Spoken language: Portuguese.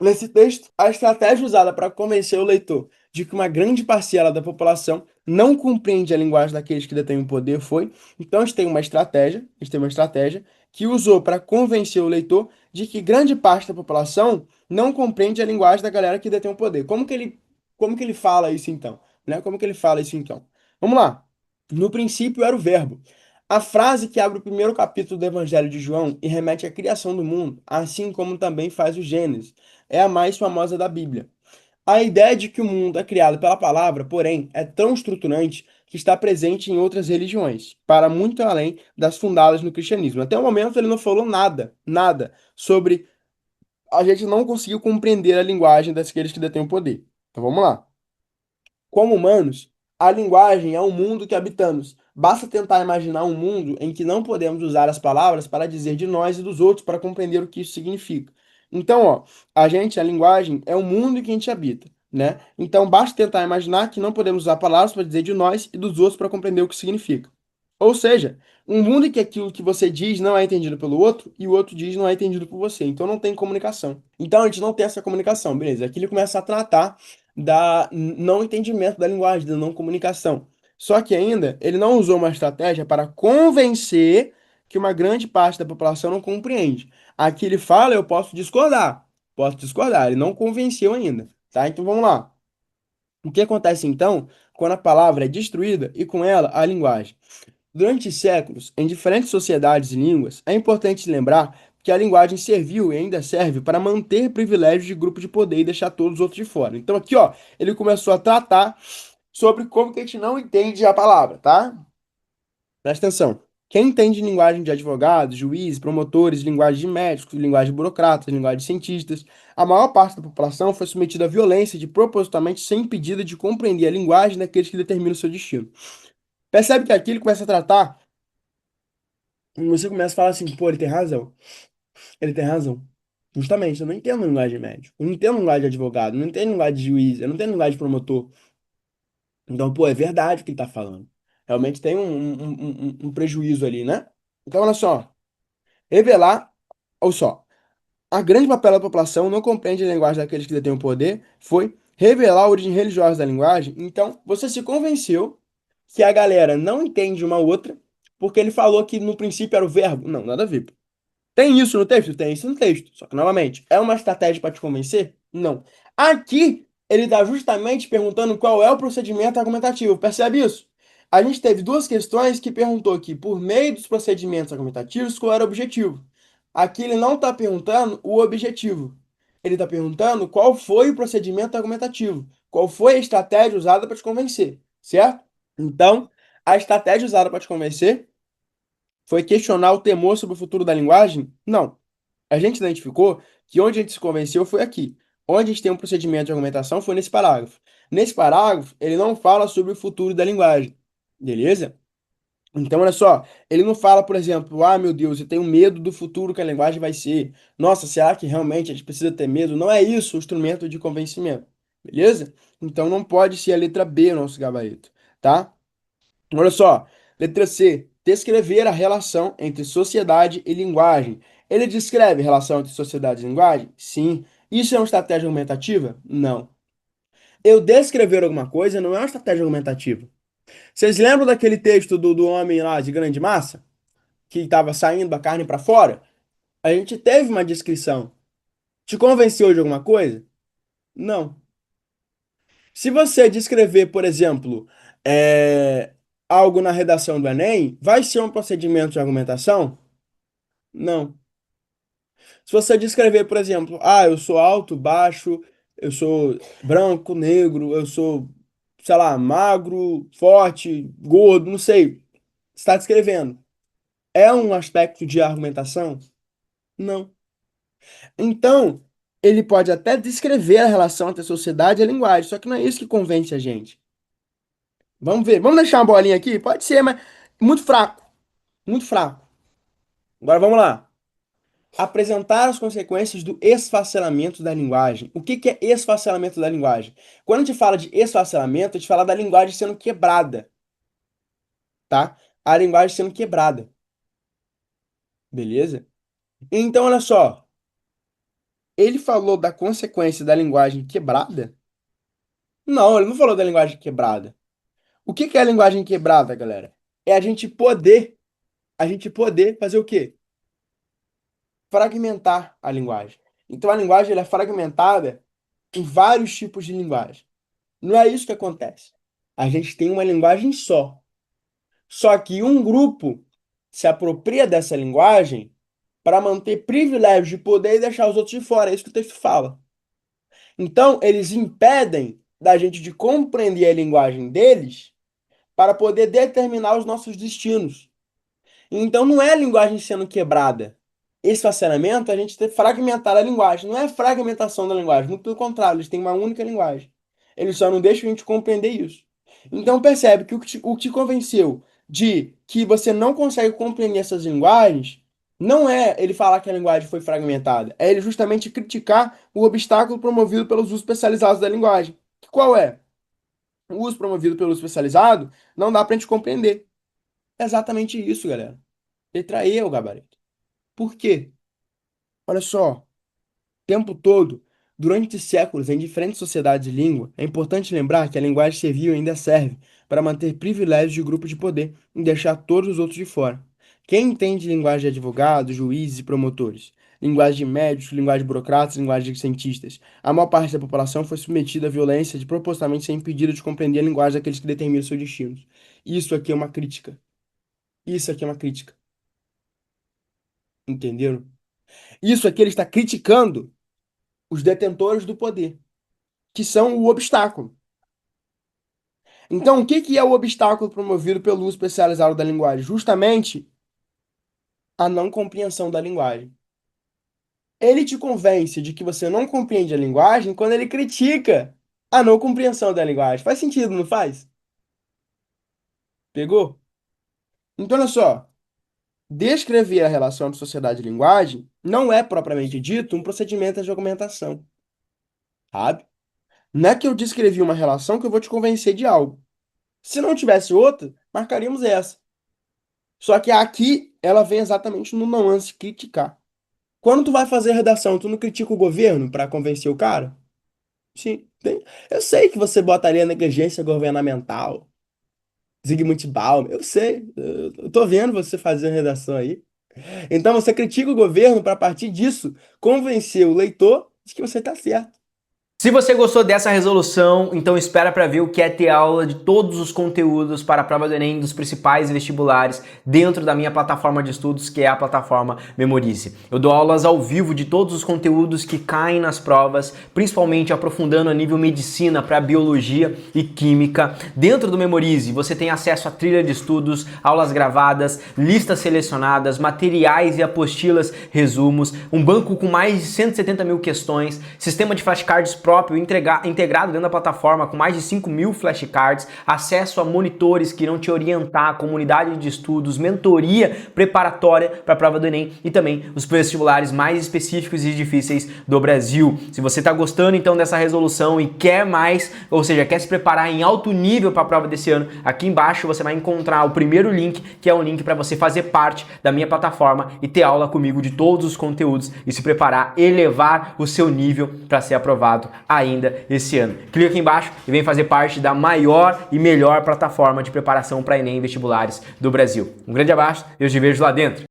Nesse texto, a estratégia usada para convencer o leitor de que uma grande parcela da população não compreende a linguagem daqueles que detêm o poder foi. Então, a gente tem uma estratégia que usou para convencer o leitor de que grande parte da população não compreende a linguagem da galera que detém o poder. Como que ele fala isso então? Né? Como que ele fala isso então? Vamos lá. No princípio era o verbo. A frase que abre o primeiro capítulo do Evangelho de João e remete à criação do mundo, assim como também faz o Gênesis, é a mais famosa da Bíblia. A ideia de que o mundo é criado pela palavra, porém, é tão estruturante que está presente em outras religiões, para muito além das fundadas no cristianismo. Até o momento ele não falou nada, nada sobre a gente não conseguiu compreender a linguagem daqueles que detêm o poder. Então vamos lá. Como humanos, a linguagem é o mundo que habitamos. Basta tentar imaginar um mundo em que não podemos usar as palavras para dizer de nós e dos outros para compreender o que isso significa. Então, ó, a linguagem é o mundo em que a gente habita, né? Então, basta tentar imaginar que não podemos usar palavras para dizer de nós e dos outros para compreender o que significa. Ou seja, um mundo em que aquilo que você diz não é entendido pelo outro e o outro diz não é entendido por você. Então, não tem comunicação. Então, a gente não tem essa comunicação, beleza? Aqui ele começa a tratar da não entendimento da linguagem, da não comunicação. Só que ainda ele não usou uma estratégia para convencer que uma grande parte da população não compreende. Aqui ele fala, eu posso discordar. Posso discordar, ele não convenceu ainda, tá? Então vamos lá. O que acontece então quando a palavra é destruída e com ela a linguagem? Durante séculos, em diferentes sociedades e línguas, é importante lembrar que a linguagem serviu e ainda serve para manter privilégios de grupo de poder e deixar todos os outros de fora. Então aqui, ó, ele começou a tratar sobre como que a gente não entende a palavra, tá? Presta atenção. Quem entende linguagem de advogados, juízes, promotores, linguagem de médicos, linguagem de burocratas, linguagem de cientistas, a maior parte da população foi submetida à violência de propositalmente ser impedida de compreender a linguagem daqueles que determinam o seu destino. Percebe que aqui ele começa a tratar, e você começa a falar assim, pô, ele tem razão. Ele tem razão. Justamente, eu não entendo linguagem de médico, eu não entendo linguagem de advogado, eu não entendo linguagem de juiz, eu não entendo linguagem de promotor. Então, pô, é verdade o que ele tá falando. Realmente tem um prejuízo ali, né? Então, olha só. Revelar, olha só. A grande papel da população não compreende a linguagem daqueles que detêm o poder, foi revelar a origem religiosa da linguagem. Então, você se convenceu que a galera não entende uma outra, porque ele falou que no princípio era o verbo. Não, nada a ver. Tem isso no texto? Tem isso no texto. Só que, novamente, é uma estratégia para te convencer? Não. Aqui, ele está justamente perguntando qual é o procedimento argumentativo. Percebe isso? A gente teve duas questões que perguntou aqui, por meio dos procedimentos argumentativos, qual era o objetivo. Aqui ele não está perguntando o objetivo. Ele está perguntando qual foi o procedimento argumentativo. Qual foi a estratégia usada para te convencer, certo? Então, a estratégia usada para te convencer foi questionar o temor sobre o futuro da linguagem? Não. A gente identificou que onde a gente se convenceu foi aqui. Onde a gente tem um procedimento de argumentação foi nesse parágrafo. Nesse parágrafo, ele não fala sobre o futuro da linguagem. Beleza? Então, olha só, ele não fala, por exemplo, ah, meu Deus, eu tenho medo do futuro que a linguagem vai ser. Nossa, será que realmente a gente precisa ter medo? Não é isso o instrumento de convencimento. Beleza? Então não pode ser a letra B o nosso gabarito, tá? Olha só, letra C, descrever a relação entre sociedade e linguagem. Ele descreve a relação entre sociedade e linguagem? Sim. Isso é uma estratégia argumentativa? Não. Eu descrever alguma coisa não é uma estratégia argumentativa. Vocês lembram daquele texto do homem lá de grande massa? Que estava saindo a carne para fora? A gente teve uma descrição. Te convenceu de alguma coisa? Não. Se você descrever, por exemplo, algo na redação do Enem, vai ser um procedimento de argumentação? Não. Se você descrever, por exemplo, ah, eu sou alto, baixo, eu sou branco, negro, eu sou, sei lá, magro, forte, gordo, não sei. Está descrevendo. É um aspecto de argumentação? Não. Então, ele pode até descrever a relação entre a sociedade e a linguagem, só que não é isso que convence a gente. Vamos ver. Vamos deixar uma bolinha aqui? Pode ser, mas muito fraco. Muito fraco. Agora vamos lá. Apresentar as consequências do esfacelamento da linguagem. O que que é esfacelamento da linguagem? Quando a gente fala de esfacelamento, a gente fala da linguagem sendo quebrada, tá? A linguagem sendo quebrada, beleza? Então, olha só. Ele falou da consequência da linguagem quebrada? Não, ele não falou da linguagem quebrada. O que que é a linguagem quebrada, galera? É a gente poder fazer o quê? Fragmentar a linguagem. Então a linguagem ela é fragmentada em vários tipos de linguagem. Não é isso que acontece. A gente tem uma linguagem só. Só que um grupo se apropria dessa linguagem para manter privilégios de poder e deixar os outros de fora. É isso que o texto fala. Então, eles impedem da gente de compreender a linguagem deles para poder determinar os nossos destinos. Então não é a linguagem sendo quebrada. Esse facelamento, a gente tem fragmentar a linguagem. Não é fragmentação da linguagem, muito pelo contrário, eles têm uma única linguagem. Eles só não deixam a gente compreender isso. Então percebe que o que te convenceu de que você não consegue compreender essas linguagens não é ele falar que a linguagem foi fragmentada, é ele justamente criticar o obstáculo promovido pelos usos especializados da linguagem. Qual é? O uso promovido pelo uso especializado não dá para a gente compreender. É exatamente isso, galera. Letra E é o gabarito. Por quê? Olha só, o tempo todo, durante séculos, em diferentes sociedades de língua, é importante lembrar que a linguagem serviu e ainda serve para manter privilégios de grupo de poder e deixar todos os outros de fora. Quem entende linguagem de advogados, juízes e promotores? Linguagem de médicos, linguagem de burocratas, linguagem de cientistas. A maior parte da população foi submetida à violência de propositalmente ser impedida de compreender a linguagem daqueles que determinam seus destinos. Isso aqui é uma crítica. Isso aqui é uma crítica. Entenderam? Isso aqui ele está criticando os detentores do poder, que são o obstáculo. Então, o que que é o obstáculo promovido pelo uso especializado da linguagem? Justamente a não compreensão da linguagem. Ele te convence de que você não compreende a linguagem quando ele critica a não compreensão da linguagem. Faz sentido, não faz? Pegou? Então, olha só. Descrever a relação entre sociedade e linguagem não é propriamente dito um procedimento de argumentação, sabe? Não é que eu descrevi uma relação que eu vou te convencer de algo. Se não tivesse outra, marcaríamos essa. Só que aqui ela vem exatamente no nuance criticar. Quando tu vai fazer a redação, tu não critica o governo para convencer o cara? Sim, tem. Eu sei que você botaria negligência governamental, Zygmunt Bauman, eu sei. Eu tô vendo você fazer a redação aí. Então você critica o governo para a partir disso convencer o leitor de que você está certo. Se você gostou dessa resolução, então espera para ver o que é ter aula de todos os conteúdos para a prova do Enem dos principais vestibulares dentro da minha plataforma de estudos, que é a plataforma Memorize. Eu dou aulas ao vivo de todos os conteúdos que caem nas provas, principalmente aprofundando a nível medicina para biologia e química. Dentro do Memorize, você tem acesso a trilha de estudos, aulas gravadas, listas selecionadas, materiais e apostilas, resumos, um banco com mais de 170 mil questões, sistema de flashcards próprio integrado dentro da plataforma com mais de 5.000 flashcards, acesso a monitores que irão te orientar, comunidade de estudos, mentoria preparatória para a prova do Enem e também os vestibulares mais específicos e difíceis do Brasil. Se você está gostando então dessa resolução e quer mais, ou seja, quer se preparar em alto nível para a prova desse ano, aqui embaixo você vai encontrar o primeiro link, que é um link para você fazer parte da minha plataforma e ter aula comigo de todos os conteúdos e se preparar, elevar o seu nível para ser aprovado ainda esse ano. Clica aqui embaixo e vem fazer parte da maior e melhor plataforma de preparação para Enem e vestibulares do Brasil. Um grande abraço e eu te vejo lá dentro.